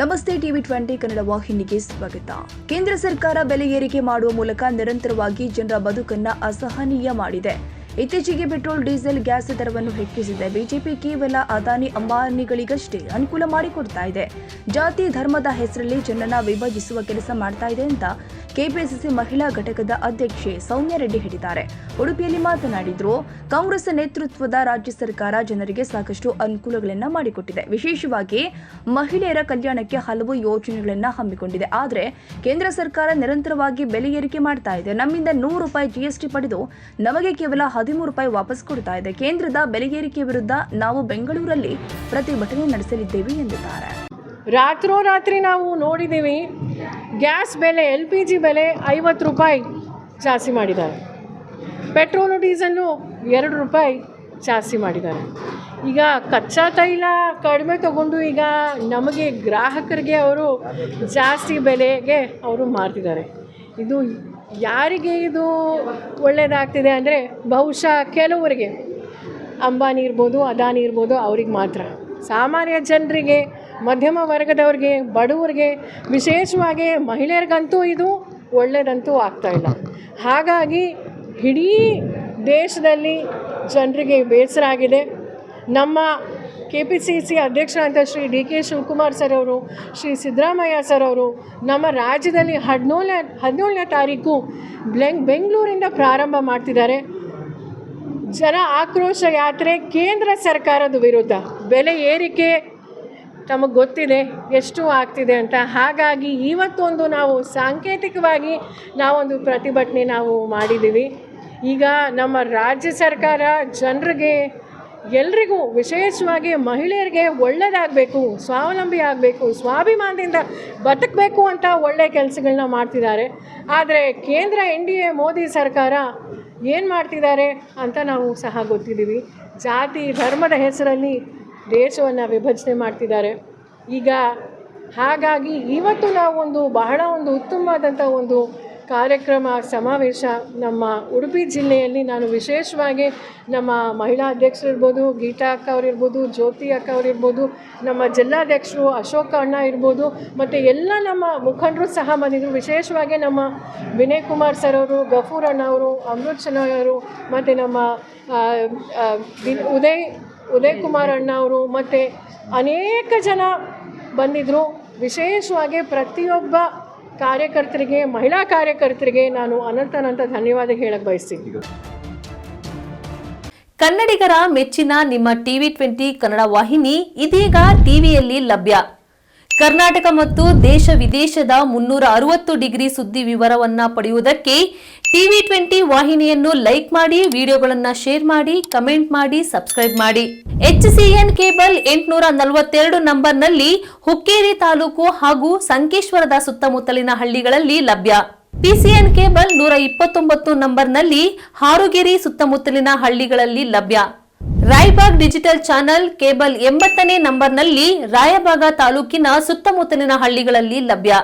ನಮಸ್ತೆ ಟಿವಿ 20 ಕನ್ನಡ ವಾಹಿನಿಗೆ ಸ್ವಾಗತ. ಕೇಂದ್ರ ಸರ್ಕಾರ ಬೆಲೆ ಏರಿಕೆ ಮಾಡುವ ಮೂಲಕ ನಿರಂತರವಾಗಿ ಜನರ ಬದುಕನ್ನು ಅಸಹನೀಯ ಮಾಡಿದೆ. ಇತ್ತೀಚೆಗೆ ಪೆಟ್ರೋಲ್, ಡೀಸೆಲ್, ಗ್ಯಾಸ್ ದರವನ್ನು ಹೆಚ್ಚಿಸಿದೆ. ಬಿಜೆಪಿ ಕೇವಲ ಅದಾನಿ ಅಂಬಾನಿಗಳಿಗಷ್ಟೇ ಅನುಕೂಲ ಮಾಡಿಕೊಡ್ತಾ ಇದೆ. ಜಾತಿ ಧರ್ಮದ ಹೆಸರಲ್ಲಿ ಜನರನ್ನ ವಿಭಜಿಸುವ ಕೆಲಸ ಮಾಡ್ತಾ ಇದೆ ಅಂತ ಕೆಪಿಸಿಸಿ ಮಹಿಳಾ ಘಟಕದ ಅಧ್ಯಕ್ಷೆ ಸೌಮ್ಯ ರೆಡ್ಡಿ ಹೇಳಿದ್ದಾರೆ. ಉಡುಪಿಯಲ್ಲಿ ಮಾತನಾಡಿದ್ರು. ಕಾಂಗ್ರೆಸ್ ನೇತೃತ್ವದ ರಾಜ್ಯ ಸರ್ಕಾರ ಜನರಿಗೆ ಸಾಕಷ್ಟು ಅನುಕೂಲಗಳನ್ನು ಮಾಡಿಕೊಟ್ಟಿದೆ. ವಿಶೇಷವಾಗಿ ಮಹಿಳೆಯರ ಕಲ್ಯಾಣಕ್ಕೆ ಹಲವು ಯೋಜನೆಗಳನ್ನು ಹಮ್ಮಿಕೊಂಡಿದೆ. ಆದರೆ ಕೇಂದ್ರ ಸರ್ಕಾರ ನಿರಂತರವಾಗಿ ಬೆಲೆ ಏರಿಕೆ ಮಾಡ್ತಾ ಇದೆ. ನಮ್ಮಿಂದ ₹100 ಜಿಎಸ್ಟಿ ಪಡೆದು ನಮಗೆ ಕೇವಲ ₹13 ವಾಪಸ್ ಕೊಡ್ತಾ ಇದೆ. ಕೇಂದ್ರದ ಬೆಲೆ ಏರಿಕೆ ವಿರುದ್ಧ ನಾವು ಬೆಂಗಳೂರಲ್ಲಿ ಪ್ರತಿಭಟನೆ ನಡೆಸಲಿದ್ದೇವೆ ಎಂದಿದ್ದಾರೆ. ರಾತ್ರೋರಾತ್ರಿ ನಾವು ನೋಡಿದ್ದೀವಿ, ಗ್ಯಾಸ್ ಬೆಲೆ LPG ಬೆಲೆ ₹50 ಜಾಸ್ತಿ ಮಾಡಿದ್ದಾರೆ. ಪೆಟ್ರೋಲು ಡೀಸೆಲ್ಲು ₹2 ಜಾಸ್ತಿ ಮಾಡಿದ್ದಾರೆ. ಈಗ ಕಚ್ಚಾ ತೈಲ ಕಡಿಮೆ ತಗೊಂಡು ಈಗ ನಮಗೆ ಗ್ರಾಹಕರಿಗೆ ಅವರು ಜಾಸ್ತಿ ಬೆಲೆಗೆ ಅವರು ಮಾರ್ತಿದ್ದಾರೆ. ಇದು ಯಾರಿಗೆ ಇದು ಒಳ್ಳೆಯದಾಗ್ತಿದೆ ಅಂದರೆ ಬಹುಶಃ ಕೆಲವರಿಗೆ, ಅಂಬಾನಿ ಇರ್ಬೋದು, ಅದಾನಿ ಇರ್ಬೋದು, ಅವ್ರಿಗೆ ಮಾತ್ರ. ಸಾಮಾನ್ಯ ಜನರಿಗೆ, ಮಧ್ಯಮ ವರ್ಗದವ್ರಿಗೆ, ಬಡವರಿಗೆ, ವಿಶೇಷವಾಗಿ ಮಹಿಳೆಯರಿಗಂತೂ ಇದು ಒಳ್ಳೆಯದಂತೂ ಆಗ್ತಾಯಿಲ್ಲ. ಹಾಗಾಗಿ ಇಡೀ ದೇಶದಲ್ಲಿ ಜನರಿಗೆ ಬೇಸರ ಆಗಿದೆ. ನಮ್ಮ KPCC ಅಧ್ಯಕ್ಷರಾದ ಶ್ರೀ DK ಶಿವಕುಮಾರ್ ಸರ್ ಅವರು, ಶ್ರೀ ಸಿದ್ದರಾಮಯ್ಯ ಸರ್ ಅವರು ನಮ್ಮ ರಾಜ್ಯದಲ್ಲಿ 17ನೇ ತಾರೀಕು ಬೆಂಗಳೂರಿಂದ ಪ್ರಾರಂಭ ಮಾಡ್ತಿದ್ದಾರೆ ಜನ ಆಕ್ರೋಶ ಯಾತ್ರೆ ಕೇಂದ್ರ ಸರ್ಕಾರದ ವಿರುದ್ಧ. ಬೆಲೆ ಏರಿಕೆ ತಮಗೆ ಗೊತ್ತಿದೆ ಎಷ್ಟು ಆಗ್ತಿದೆ ಅಂತ. ಹಾಗಾಗಿ ಇವತ್ತೊಂದು ನಾವು ಸಾಂಕೇತಿಕವಾಗಿ ನಾವೊಂದು ಪ್ರತಿಭಟನೆ ನಾವು ಮಾಡಿದ್ದೀವಿ. ಈಗ ನಮ್ಮ ರಾಜ್ಯ ಸರ್ಕಾರ ಜನರಿಗೆ, ಎಲ್ರಿಗೂ, ವಿಶೇಷವಾಗಿ ಮಹಿಳೆಯರಿಗೆ ಒಳ್ಳೆಯದಾಗಬೇಕು, ಸ್ವಾವಲಂಬಿ ಆಗಬೇಕು, ಸ್ವಾಭಿಮಾನದಿಂದ ಬದುಕಬೇಕು ಅಂತ ಒಳ್ಳೆಯ ಕೆಲಸಗಳನ್ನ ಮಾಡ್ತಿದ್ದಾರೆ. ಆದರೆ ಕೇಂದ್ರ NDA ಮೋದಿ ಸರ್ಕಾರ ಏನು ಮಾಡ್ತಿದ್ದಾರೆ ಅಂತ ನಾವು ಸಹ ಗೊತ್ತಿದ್ದೀವಿ. ಜಾತಿ ಧರ್ಮದ ಹೆಸರಲ್ಲಿ ದೇಶವನ್ನು ವಿಭಜನೆ ಮಾಡ್ತಿದ್ದಾರೆ. ಈಗ ಹಾಗಾಗಿ ಇವತ್ತು ನಾವು ಬಹಳ ಉತ್ತಮವಾದಂಥ ಒಂದು ಕಾರ್ಯಕ್ರಮ, ಸಮಾವೇಶ ನಮ್ಮ ಉಡುಪಿ ಜಿಲ್ಲೆಯಲ್ಲಿ ನಾನು ವಿಶೇಷವಾಗಿ ನಮ್ಮ ಮಹಿಳಾ ಅಧ್ಯಕ್ಷರಿರ್ಬೋದು, ಗೀತಾ ಅಕ್ಕ ಅವರಿರ್ಬೋದು, ಜ್ಯೋತಿ ಅಕ್ಕ ಅವರಿರ್ಬೋದು, ನಮ್ಮ ಜಿಲ್ಲಾಧ್ಯಕ್ಷರು ಅಶೋಕ ಅಣ್ಣ ಇರ್ಬೋದು, ಮತ್ತು ಎಲ್ಲ ನಮ್ಮ ಮುಖಂಡರು ಸಹ ಬಂದಿದ್ದರು. ವಿಶೇಷವಾಗಿ ನಮ್ಮ ವಿನಯ್ ಕುಮಾರ್ ಸರ್ ಅವರು, ಗಫೂರ್ ಅಣ್ಣ ಅವರು, ಅಮೃತ್ ಶೆಣೈ ಅವರು, ಮತ್ತು ನಮ್ಮ ಉದಯ್ ಕುಮಾರ್ ಅಣ್ಣ ಅವರು, ಮತ್ತು ಅನೇಕ ಜನ ಬಂದಿದ್ದರು. ವಿಶೇಷವಾಗಿ ಪ್ರತಿಯೊಬ್ಬ ಕಾರ್ಯಕರ್ತರಿಗೆ, ಮಹಿಳಾ ಕಾರ್ಯಕರ್ತರಿಗೆ ನಾನು ಅನಂತ ಧನ್ಯವಾದ ಹೇಳಕ್ಕೆ ಬಯಸ್ತೀನಿ. ಕನ್ನಡಿಗರ ಮೆಚ್ಚಿನ ನಿಮ್ಮ ಟಿವಿ 20 ಕನ್ನಡ ವಾಹಿನಿ ಇದೀಗ ಟಿವಿಯಲ್ಲಿ ಲಭ್ಯ. ಕರ್ನಾಟಕ ಮತ್ತು ದೇಶ ವಿದೇಶದ 360 ಡಿಗ್ರಿ ಸುದ್ದಿ ವಿವರವನ್ನ ಪಡೆಯುವುದಕ್ಕೆ ಟಿವಿ 20 ವಾಹಿನಿಯನ್ನು ಲೈಕ್ ಮಾಡಿ, ವಿಡಿಯೋಗಳನ್ನು ಶೇರ್ ಮಾಡಿ, ಕಮೆಂಟ್ ಮಾಡಿ, ಸಬ್ಸ್ಕ್ರೈಬ್ ಮಾಡಿ. HCN ಕೇಬಲ್ 842 ನಂಬರ್ನಲ್ಲಿ ಹುಕ್ಕೇರಿ ತಾಲೂಕು ಹಾಗೂ ಸಂಕೇಶ್ವರದ ಸುತ್ತಮುತ್ತಲಿನ ಹಳ್ಳಿಗಳಲ್ಲಿ ಲಭ್ಯ. PCN ಕೇಬಲ್ 129 ನಂಬರ್ನಲ್ಲಿ ಹಾರುಗೆರೆ ಸುತ್ತಮುತ್ತಲಿನ ಹಳ್ಳಿಗಳಲ್ಲಿ ಲಭ್ಯ. ರಾಯಬಾಗ್ ಡಿಜಿಟಲ್ ಚಾನೆಲ್ ಕೇಬಲ್ 80ನೇ ನಂಬರ್ನಲ್ಲಿ ರಾಯಬಾಗ ತಾಲೂಕಿನ ಸುತ್ತಮುತ್ತಲಿನ ಹಳ್ಳಿಗಳಲ್ಲಿ ಲಭ್ಯ.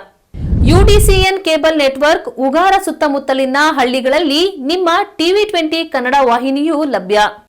UDCN ಕೇಬಲ್ ನೆಟ್ವರ್ಕ್ ಉಗಾರ ಸುತ್ತಮುತ್ತಲಿನ ಹಳ್ಳಿಗಳಲ್ಲಿ ನಿಮ್ಮ ಟಿವಿ 20 ಕನ್ನಡ ವಾಹಿನಿಯೂ ಲಭ್ಯ.